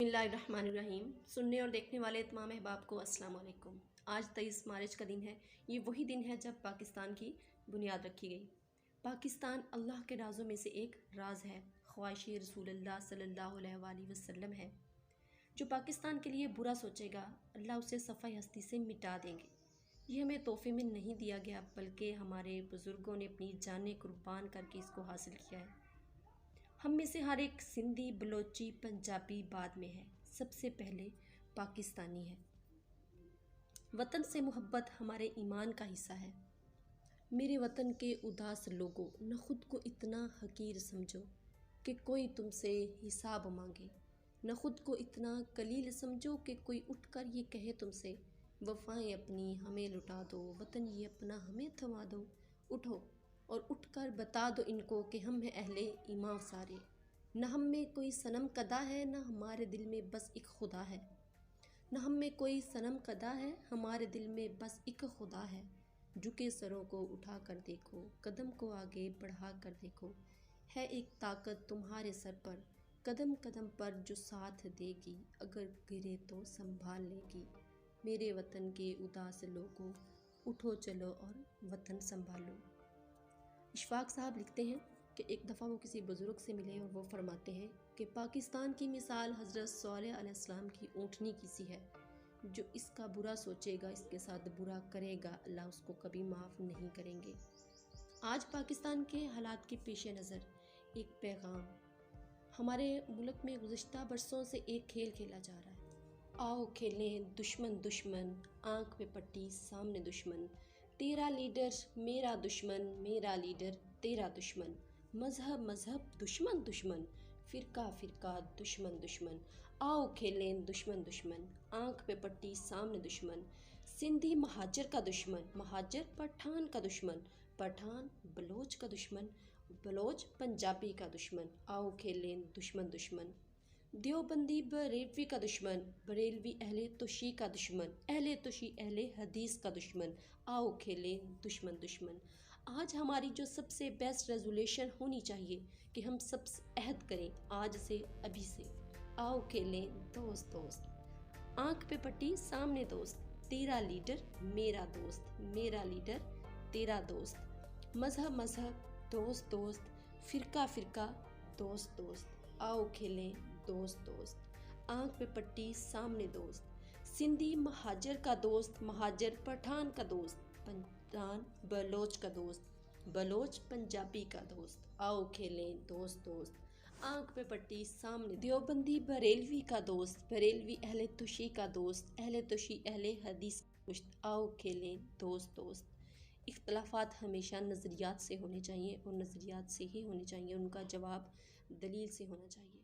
बिस्मिल्लाहिर्रहमानिर्रहीम। सुनने और देखने वाले तमाम अहबाब को अस्सलाम वालेकुम। आज 23 मार्च का दिन है। ये वही दिन है जब पाकिस्तान की बुनियाद रखी गई। पाकिस्तान अल्लाह के राज़ों में से एक राज है। ख्वाहिश रसूलुल्लाह सल्लल्लाहु अलैहि वसल्लम है। जो पाकिस्तान के लिए बुरा सोचेगा अल्लाह उसे सफ़ाई हस्ती से मिटा देंगे। ये हमें तोहफे में नहीं दिया गया, बल्कि हमारे बुज़ुर्गों ने अपनी जानें कुर्बान करके इसको हासिल किया है। हम में से हर एक सिंधी, बलोची, पंजाबी बाद में है, सबसे पहले पाकिस्तानी है। वतन से मोहब्बत हमारे ईमान का हिस्सा है। मेरे वतन के उदास लोगों, न खुद को इतना हकीर समझो कि कोई तुमसे हिसाब मांगे, न खुद को इतना कलील समझो कि कोई उठकर ये कहे तुमसे वफ़ाएं अपनी हमें लुटा दो, वतन ये अपना हमें थमा दो। उठो और उठकर बता दो इनको कि हम हैं अहले ईमान सारे। न हम में कोई सनम कदा है, न हमारे दिल में बस एक खुदा है। न हम में कोई सनम कदा है, हमारे दिल में बस एक खुदा है। झुके सरों को उठा कर देखो, कदम को आगे बढ़ा कर देखो। है एक ताकत तुम्हारे सर पर, कदम कदम पर जो साथ देगी, अगर गिरे तो संभाल लेगी। मेरे वतन के उदास लोगों, उठो चलो और वतन संभालो। इशफाक साहब लिखते हैं कि एक दफ़ा वो किसी बुज़ुर्ग से मिले और वो फरमाते हैं कि पाकिस्तान की मिसाल हज़रत सॉलेह अलैहिस्सलाम की ऊँटनी की सी है। जो इसका बुरा सोचेगा, इसके साथ बुरा करेगा, अल्लाह उसको कभी माफ़ नहीं करेंगे। आज पाकिस्तान के हालात के पेश नज़र एक पैगाम। हमारे मुल्क में गुज़िश्ता बरसों से एक खेल खेला जा रहा है। आओ खेलें दुश्मन दुश्मन, आँख पे पट्टी सामने दुश्मन। तेरा लीडर मेरा दुश्मन, मेरा लीडर तेरा दुश्मन। मज़हब मज़हब दुश्मन दुश्मन, फ़िरका फ़िरका दुश्मन दुश्मन। आओ खेलें दुश्मन दुश्मन, आँख पे पट्टी सामने दुश्मन। सिंधी महाजर का दुश्मन, महाजर पठान का दुश्मन, पठान बलोच का दुश्मन, बलोच पंजाबी का दुश्मन। आओ खेलें दुश्मन दुश्मन। देवबंदी बरेलवी का दुश्मन, बरेलवी अहले तोशी का दुश्मन, अहले तोशी अहले हदीस का दुश्मन। आओ खेलें दुश्मन दुश्मन। आज हमारी जो सबसे बेस्ट रेजोल्यूशन होनी चाहिए कि हम सब अहद करें आज से, अभी से। आओ खेलें दोस्त दोस्त, आँख पे पट्टी सामने दोस्त। तेरा लीडर मेरा दोस्त, मेरा लीडर तेरा दोस्त। मज़हब मज़हब दोस्त दोस्त, फ़िरका फ़िरका दोस्त दोस्त। आओ खेलें दोस्त दोस्त, आँख पे पट्टी सामने दोस्त। सिंधी महाजर का दोस्त, महाजर पठान का दोस्त, पठान बलोच का दोस्त, बलोच पंजाबी का दोस्त। आओ खेलें दोस्त दोस्त, आँख पे पट्टी सामने। देवबंदी बरेलवी का दोस्त, बरेलवी अहले तुशी का दोस्त, अहले तुशी अहले हदीस का दोस्त। आओ खेलें दोस्त दोस्त। इख्तलाफात हमेशा नज़रियात से होने चाहिए और नज़रियात से ही होने चाहिए, उनका जवाब दलील से होना चाहिए।